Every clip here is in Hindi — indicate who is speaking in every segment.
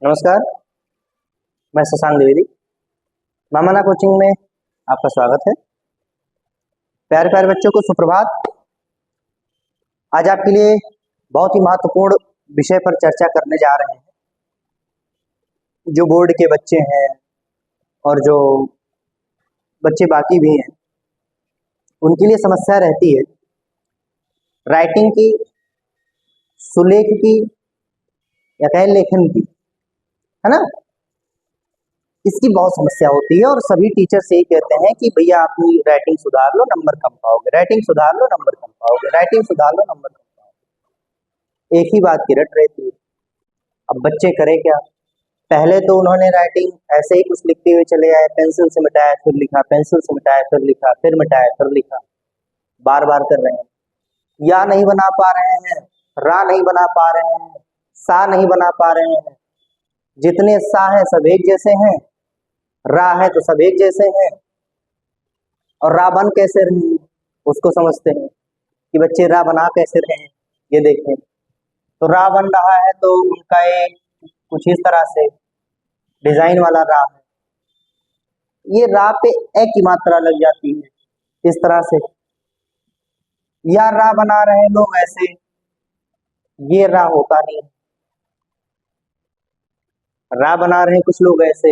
Speaker 1: नमस्कार। मैं शशांक द्विवेदी, मामाना कोचिंग में आपका स्वागत है। प्यारे प्यारे बच्चों को सुप्रभात। आज आपके लिए बहुत ही महत्वपूर्ण विषय पर चर्चा करने जा रहे हैं। जो बोर्ड के बच्चे हैं और जो बच्चे बाकी भी हैं, उनके लिए समस्या रहती है राइटिंग की, सुलेख की या कहें लेखन की, है ना। इसकी बहुत समस्या होती है और सभी टीचर से ही कहते हैं कि भैया अपनी राइटिंग सुधार लो, नंबर कम पाओगे, राइटिंग सुधार लो, नंबर कम पाओगे, राइटिंग सुधार लो, नंबर कम पाओगे। एक ही बात की रट रहती है। अब बच्चे करें क्या? पहले तो उन्होंने राइटिंग ऐसे ही कुछ लिखते हुए चले आए, पेंसिल से मिटाया फिर लिखा, पेंसिल से मिटाया फिर लिखा, फिर मिटाया फिर लिखा, बार बार कर रहे हैं। या नहीं बना पा रहे हैं, रा नहीं बना पा रहे हैं, सा नहीं बना पा रहे हैं। जितने सा हैं सब एक जैसे हैं, रा है तो सब एक जैसे हैं, और रा बन कैसे रहे हैं उसको समझते हैं कि बच्चे रा बना कैसे रहे हैं। ये देखें तो रा बन रहा है तो उनका एक कुछ इस तरह से डिजाइन वाला रा है। ये रा पे ए की मात्रा लग जाती है इस तरह से, या रा बना रहे हैं लोग ऐसे, ये रा होता नहीं। रा बना रहे हैं कुछ लोग ऐसे,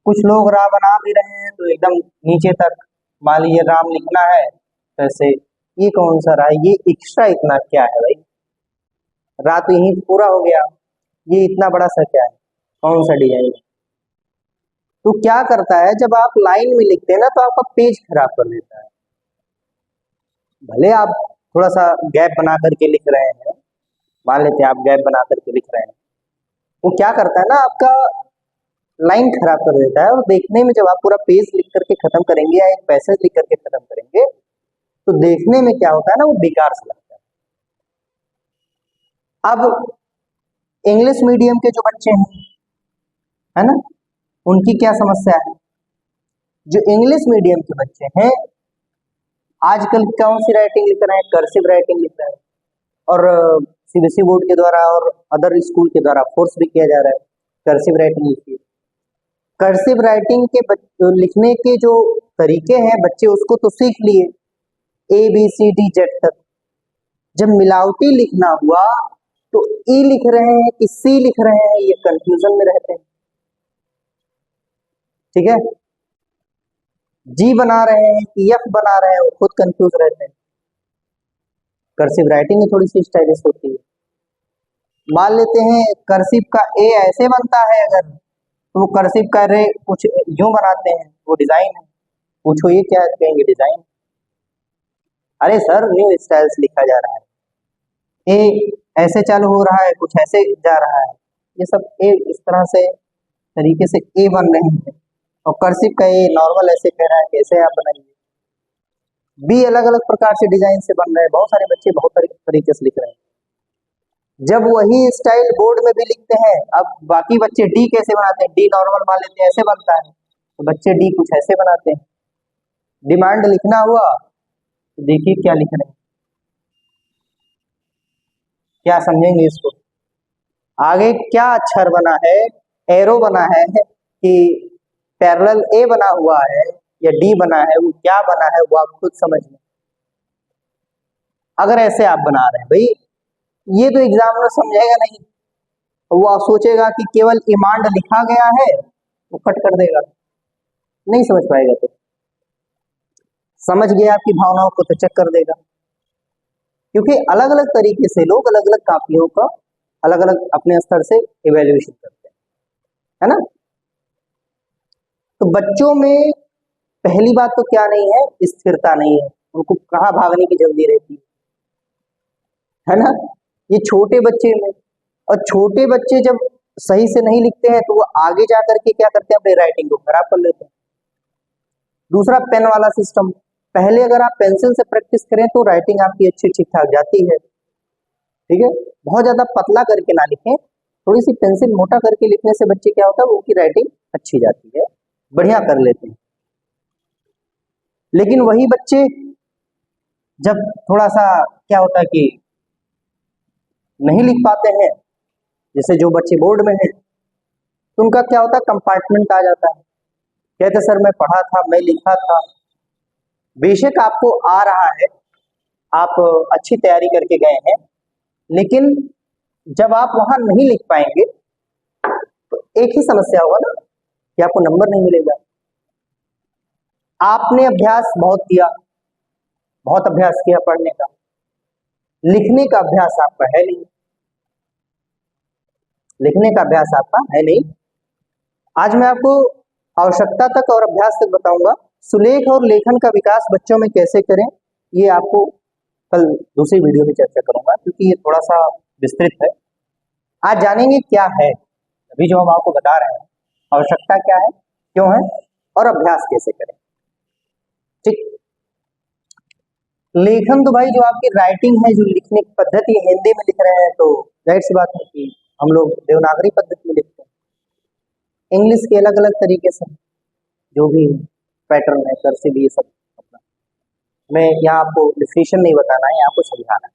Speaker 1: कुछ लोग रा बना भी रहे हैं तो एकदम नीचे तक, मान लीजिए राम लिखना है तो ऐसे, ये कौन सा रा है, ये एक्स्ट्रा इतना क्या है भाई, रा तो यहीं पूरा हो गया, ये इतना बड़ा सा क्या है, कौन सा डिजाइन है। तो क्या करता है, जब आप लाइन में लिखते हैं ना तो आपका पेज खराब कर देता है। भले आप थोड़ा सा गैप बना करके लिख रहे हैं, मान लेते हैं आप गैप बना करके लिख रहे हैं, वो क्या करता है ना, आपका लाइन खराब कर देता है। और देखने में जब आप पूरा पेज लिख करके खत्म करेंगे या एक पैसेज लिख करके खत्म करेंगे तो देखने में क्या होता है ना, वो बेकार से लगता है। अब इंग्लिश मीडियम के जो बच्चे हैं, है ना, उनकी क्या समस्या है। जो इंग्लिश मीडियम के बच्चे हैं आजकल कौन सी राइटिंग लिख रहे हैं, कर्सिव राइटिंग लिख रहे हैं, और सीबीएसई बोर्ड के द्वारा और अदर स्कूल के द्वारा फोर्स भी किया जा रहा है कर्सिव राइटिंग लिखिए। कर्सिव राइटिंग के लिखने के जो तरीके हैं बच्चे उसको तो सीख लिए, A B C D Z तक। जब मिलावटी लिखना हुआ तो ई लिख रहे हैं कि सी लिख रहे हैं, ये कंफ्यूजन में रहते हैं। ठीक है, जी बना रहे हैं कि एफ बना रहे हैं, वो खुद कंफ्यूज रहते हैं। कर्सिव राइटिंग थोड़ी सी स्टाइलिश होती है। मान लेते हैं कर्सिव का ए ऐसे बनता है अगर, तो वो कर्सिव का रे कुछ यूं बनाते हैं, वो डिजाइन है। पूछो ये क्या है, कहेंगे डिजाइन। अरे सर न्यू स्टाइल से लिखा जा रहा है, ए ऐसे चालू हो रहा है, कुछ ऐसे जा रहा है, ये सब ए इस तरह से तरीके से ए बन रहे हैं, और कर्सिव का ए नॉर्मल ऐसे कह रहा है, कैसे आप बनाइए। बी अलग अलग प्रकार से डिजाइन से बन रहे हैं, बहुत सारे बच्चे बहुत सारे तरीके से लिख रहे हैं। जब वही स्टाइल बोर्ड में भी लिखते हैं, अब बाकी बच्चे डी कैसे बनाते हैं, डी नॉर्मल मान लेते हैं ऐसे बनता है, तो बच्चे डी कुछ ऐसे बनाते हैं। डिमांड लिखना हुआ तो देखिए क्या लिख रहे हैं, क्या समझेंगे इसको। आगे क्या अक्षर बना है, एरो बना है कि पैरेलल ए बना हुआ है या डी बना है, वो क्या बना है वो आप खुद समझ लें। अगर ऐसे आप बना रहे हैं भाई, ये तो एग्जामिनर समझेगा नहीं, वो आप सोचेगा कि केवल इमांड लिखा गया है, वो कट कर देगा, नहीं समझ पाएगा। तो समझ गया आपकी भावनाओं को तो चेक कर देगा, क्योंकि अलग अलग तरीके से लोग अलग अलग कापियों का अलग अलग अपने स्तर से इवेल्युएशन करते हैं, है ना। तो बच्चों में पहली बात तो क्या नहीं है, स्थिरता नहीं है, उनको कहाँ भागने की जल्दी रहती है ना। ये छोटे बच्चे में, और छोटे बच्चे जब सही से नहीं लिखते हैं तो वो आगे जा करके क्या करते हैं, अपनी राइटिंग को खराब कर लेते हैं। दूसरा पेन वाला सिस्टम, पहले अगर आप पेंसिल से प्रैक्टिस करें तो राइटिंग आपकी अच्छी ठीक ठाक जाती है। ठीक है, बहुत ज्यादा पतला करके ना लिखें, थोड़ी सी पेंसिल मोटा करके लिखने से बच्चे क्या होता है, उनकी राइटिंग अच्छी जाती है, बढ़िया कर लेते हैं। लेकिन वही बच्चे जब थोड़ा सा क्या होता है कि नहीं लिख पाते हैं जैसे जो बच्चे बोर्ड में हैं तो उनका क्या होता है, कंपार्टमेंट आ जाता है, कहते सर मैं पढ़ा था, मैं लिखा था। बेशक आपको आ रहा है, आप अच्छी तैयारी करके गए हैं, लेकिन जब आप वहां नहीं लिख पाएंगे तो एक ही समस्या होगा ना कि आपको नंबर नहीं मिलेगा। आपने अभ्यास बहुत किया, बहुत अभ्यास किया पढ़ने का, लिखने का अभ्यास आपका है नहीं, लिखने का अभ्यास आपका है नहीं। आज मैं आपको आवश्यकता तक और अभ्यास तक बताऊंगा। सुलेख और लेखन का विकास बच्चों में कैसे करें, ये आपको कल दूसरी वीडियो में चर्चा करूंगा, क्योंकि ये थोड़ा सा विस्तृत है। आज जानेंगे क्या है, अभी जो हम आपको बता रहे हैं, आवश्यकता क्या है, क्यों है, और अभ्यास कैसे करें। ठीक, लेखन तो भाई जो आपकी राइटिंग है, जो लिखने की पद्धति है, हिंदी में लिख रहे हैं तो जाहिर सी बात है कि हम लोग देवनागरी पद्धति में लिखते हैं। इंग्लिश के अलग अलग तरीके से जो भी पैटर्न है, कर्सिव, ये सब अपना, मैं यहाँ आपको डिस्क्रिप्शन नहीं बताना है, यहाँ आपको समझाना है।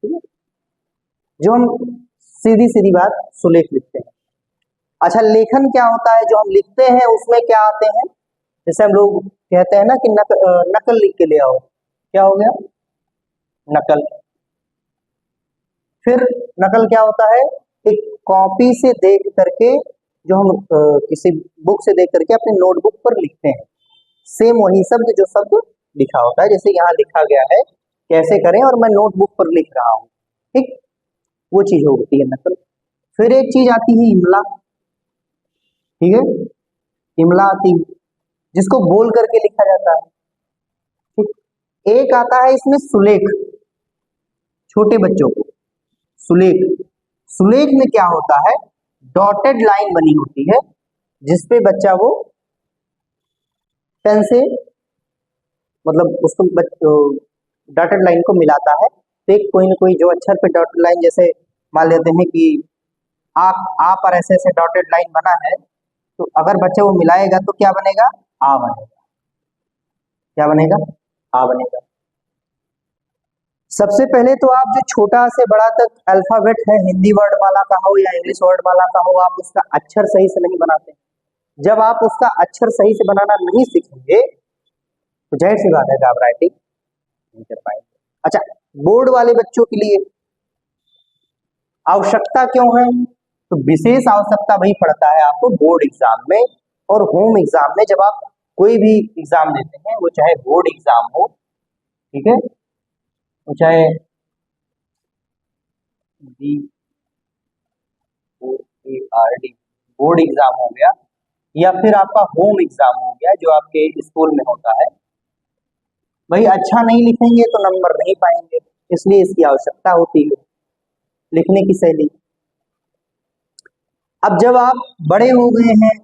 Speaker 1: ठीक है, जो हम सीधी सीधी बात सुलेख लिखते हैं। अच्छा, लेखन क्या होता है, जो हम लिखते हैं उसमें क्या आते हैं, जैसे हम लोग कहते हैं ना कि नकल लिख के ले आओ, क्या हो गया, नकल। फिर नकल क्या होता है, एक कॉपी से देख करके, जो हम किसी बुक से देख करके अपने नोटबुक पर लिखते हैं, सेम वही शब्द जो शब्द लिखा होता है, जैसे यहाँ लिखा गया है कैसे करें और मैं नोटबुक पर लिख रहा हूँ। ठीक, वो चीज होती है नकल। फिर एक चीज आती है इमला, ठीक है, इमला आती है जिसको बोल करके लिखा जाता है। ठीक, एक आता है इसमें सुलेख, छोटे बच्चों को सुलेख। सुलेख में क्या होता है, डॉटेड लाइन बनी होती है जिसपे बच्चा वो पेन से, मतलब उसको डॉटेड लाइन को मिलाता है, तो एक कोई ना कोई जो अक्षर पे डॉटेड लाइन, जैसे मान लेते हैं कि आ पर ऐसे ऐसे डॉटेड लाइन बना है, तो अगर बच्चा वो मिलाएगा तो क्या बनेगा, आ बनेगा। क्या बनेगा, आ बनेगा। सबसे पहले तो आप जो छोटा से बड़ा तक अल्फाबेट है, हिंदी वर्णमाला का हो या इंग्लिश वर्णमाला का हो, आप उसका अक्षर सही से नहीं बनाते। जब आप उसका अक्षर सही से बनाना नहीं सीखेंगे तो जाहिर सी बात है कि आप राइटिंग नहीं कर पाएंगे। अच्छा, बोर्ड वाले बच्चों के लिए आवश्यकता क्यों है, तो विशेष आवश्यकता वही पड़ता है आपको बोर्ड एग्जाम में और होम एग्जाम में। जब आप कोई भी एग्जाम देते हैं, वो चाहे बोर्ड एग्जाम हो, ठीक है, वो चाहे BOARD बोर्ड एग्जाम हो गया, या फिर आपका होम एग्जाम हो गया जो आपके स्कूल में होता है, भाई अच्छा नहीं लिखेंगे तो नंबर नहीं पाएंगे, इसलिए इसकी आवश्यकता होती है लिखने की शैली। अब जब आप बड़े हो गए हैं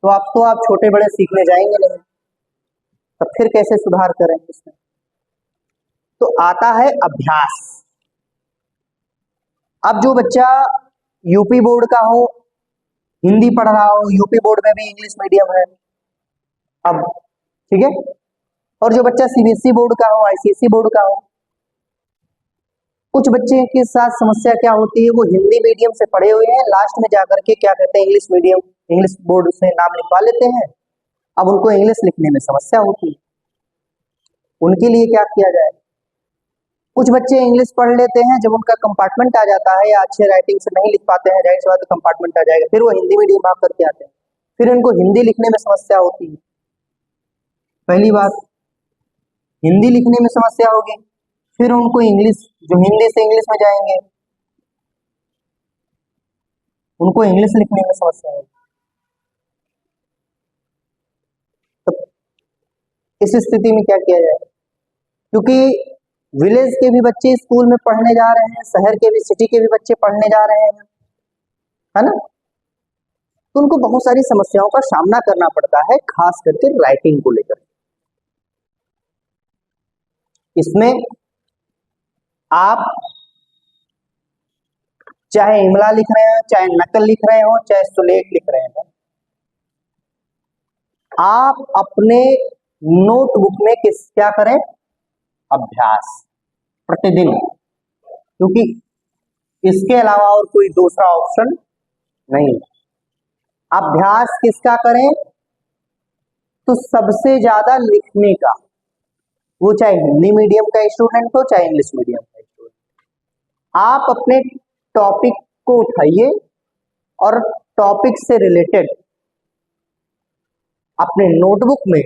Speaker 1: तो आप छोटे बड़े सीखने जाएंगे नहीं, तब फिर कैसे सुधार करें इसमें, तो आता है अभ्यास। अब जो बच्चा यूपी बोर्ड का हो, हिंदी पढ़ रहा हो, यूपी बोर्ड में भी इंग्लिश मीडियम है अब, ठीक है, और जो बच्चा सीबीएसई बोर्ड का हो, आईसीएसई बोर्ड का हो, कुछ बच्चे के साथ समस्या क्या होती है, वो हिंदी मीडियम से पढ़े हुए हैं, लास्ट में जाकर के क्या कहते हैं, इंग्लिश मीडियम, इंग्लिश बोर्ड से नाम लिखवा लेते हैं। अब उनको इंग्लिश लिखने में समस्या होती है, उनके लिए क्या किया जाए। कुछ बच्चे इंग्लिश पढ़ लेते हैं, जब उनका कंपार्टमेंट आ जाता है या अच्छे राइटिंग से नहीं लिख पाते हैं, जाहिर सी बात है कंपार्टमेंट आ जाएगा, फिर वो हिंदी मीडियम भाग करके आते हैं, फिर उनको हिंदी लिखने में समस्या होती है। पहली बात हिंदी लिखने में समस्या होगी, फिर उनको इंग्लिश, जो हिंदी से इंग्लिश में जाएंगे, उनको इंग्लिश लिखने में समस्या होगी। तो इस स्थिति में क्या किया जाए, क्योंकि विलेज के भी बच्चे स्कूल में पढ़ने जा रहे हैं, शहर के भी, सिटी के भी बच्चे पढ़ने जा रहे हैं, है ना, तो उनको बहुत सारी समस्याओं का सामना करना पड़ता है, खास करके राइटिंग को लेकर। इसमें आप चाहे इमला लिख रहे हो, चाहे नकल लिख रहे हो, चाहे सुलेख लिख रहे हो, आप अपने नोटबुक में क्या करें, अभ्यास प्रतिदिन, क्योंकि इसके अलावा और कोई दूसरा ऑप्शन नहीं। अभ्यास किसका करें? तो सबसे ज्यादा लिखने का, वो चाहे हिंदी मीडियम का स्टूडेंट हो चाहे इंग्लिश मीडियम का स्टूडेंट। आप अपने टॉपिक को उठाइए और टॉपिक से रिलेटेड अपने नोटबुक में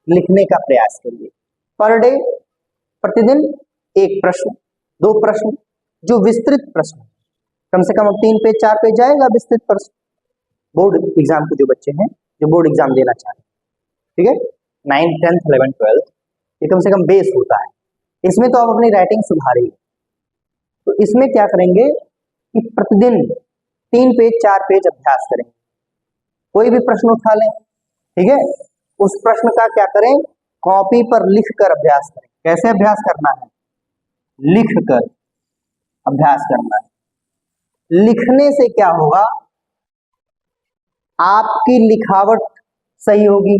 Speaker 1: लिखने का प्रयास करिए। पर डे, प्रतिदिन एक प्रश्न, 2 प्रश्न, जो विस्तृत प्रश्न, कम से कम 3 पेज 4 पेज जाएगा विस्तृत प्रश्न। बोर्ड एग्जाम के जो बच्चे हैं, जो बोर्ड एग्जाम देना चाह रहे हैं, ठीक है, 9th 10th 11th 12th, ये कम से कम बेस होता है। इसमें तो आप अपनी राइटिंग सुधारिए। तो इसमें क्या करेंगे कि प्रतिदिन 3 पेज 4 पेज अभ्यास करेंगे। कोई भी प्रश्न उठा लें, ठीक है, उस प्रश्न का क्या करें, कॉपी पर लिख कर अभ्यास करें। कैसे अभ्यास करना है? लिख कर अभ्यास करना है। लिखने से क्या होगा, आपकी लिखावट सही होगी।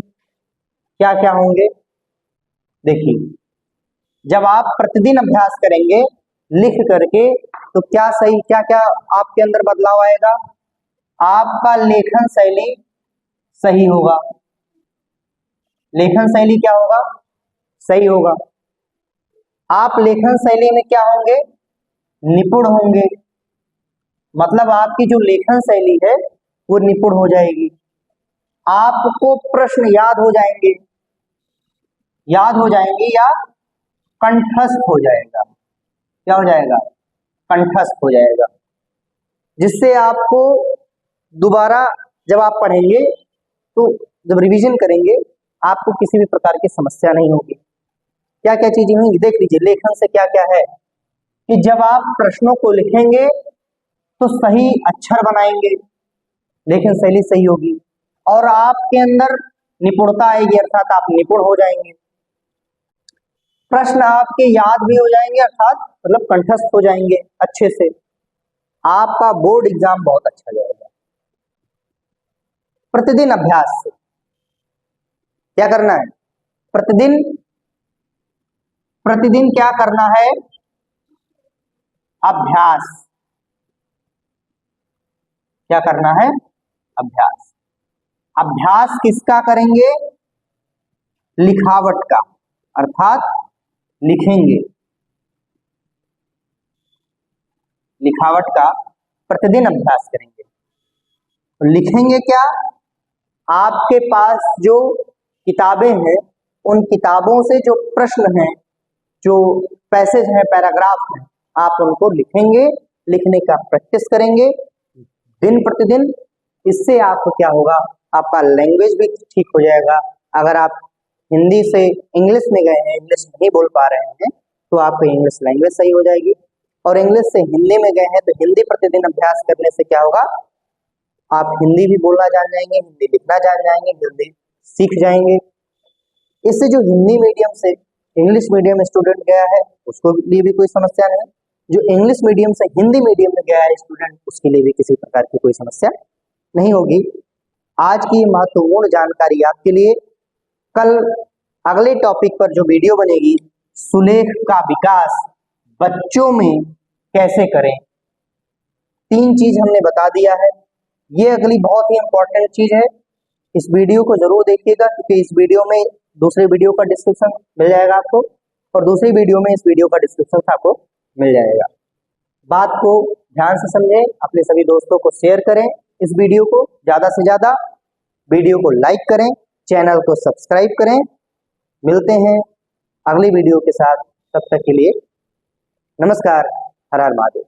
Speaker 1: क्या क्या होंगे देखिए, जब आप प्रतिदिन अभ्यास करेंगे लिख करके, तो क्या सही, क्या क्या आपके अंदर बदलाव आएगा? आपका लेखन शैली सही होगा। लेखन शैली क्या होगा? सही होगा। आप लेखन शैली में क्या होंगे? निपुण होंगे। मतलब आपकी जो लेखन शैली है वो निपुण हो जाएगी। आपको प्रश्न याद हो जाएंगे, या कंठस्थ हो जाएगा। क्या हो जाएगा? कंठस्थ हो जाएगा, जिससे आपको दोबारा जब आप पढ़ेंगे, तो जब रिवीजन करेंगे, आपको किसी भी प्रकार की समस्या नहीं होगी। क्या क्या चीजें होंगी देख लीजिए। लेखन से क्या क्या है कि जब आप प्रश्नों को लिखेंगे तो सही अक्षर बनाएंगे, लेखन शैली सही होगी, और आपके अंदर निपुणता आएगी, अर्थात आप निपुण हो जाएंगे। प्रश्न आपके याद भी हो जाएंगे, अर्थात मतलब कंठस्थ हो जाएंगे अच्छे से। आपका बोर्ड एग्जाम बहुत अच्छा जाएगा। प्रतिदिन अभ्यास से क्या करना है? प्रतिदिन प्रतिदिन क्या करना है? अभ्यास। क्या करना है? अभ्यास। अभ्यास किसका करेंगे? लिखावट का, अर्थात लिखेंगे। लिखावट का प्रतिदिन अभ्यास करेंगे। तो लिखेंगे क्या? आपके पास जो किताबें हैं, उन किताबों से जो प्रश्न हैं, जो पैसेज हैं, पैराग्राफ हैं, आप उनको लिखेंगे। लिखने का प्रैक्टिस करेंगे दिन प्रतिदिन। इससे आपको क्या होगा, आपका लैंग्वेज भी ठीक हो जाएगा। अगर आप हिंदी से इंग्लिश में गए हैं, इंग्लिश नहीं बोल पा रहे हैं, तो आपकी इंग्लिश लैंग्वेज सही हो जाएगी। और इंग्लिश से हिंदी में गए हैं, तो हिंदी प्रतिदिन अभ्यास करने से क्या होगा, आप हिंदी भी बोलना जान जाएंगे, हिंदी लिखना जान जाएंगे, हिंदी सीख जाएंगे। इससे जो हिंदी मीडियम से इंग्लिश मीडियम स्टूडेंट गया है, उसको लिए भी कोई समस्या नहीं। जो इंग्लिश मीडियम से हिंदी मीडियम में गया है स्टूडेंट, उसके लिए भी किसी प्रकार की कोई समस्या नहीं होगी। आज की महत्वपूर्ण जानकारी आपके लिए। कल अगले टॉपिक पर जो वीडियो बनेगी, सुलेख का विकास बच्चों में कैसे करें, 3 चीज हमने बता दिया है। ये अगली बहुत ही इंपॉर्टेंट चीज है। इस वीडियो को जरूर देखिएगा, क्योंकि इस वीडियो में दूसरे वीडियो का डिस्क्रिप्शन मिल जाएगा आपको, और दूसरी वीडियो में इस वीडियो का डिस्क्रिप्शन आपको मिल जाएगा। बात को ध्यान से समझें, अपने सभी दोस्तों को शेयर करें, इस वीडियो को ज्यादा से ज्यादा, वीडियो को लाइक करें, चैनल को सब्सक्राइब करें। मिलते हैं अगली वीडियो के साथ, तब तक के लिए नमस्कार। हर हर महादेव।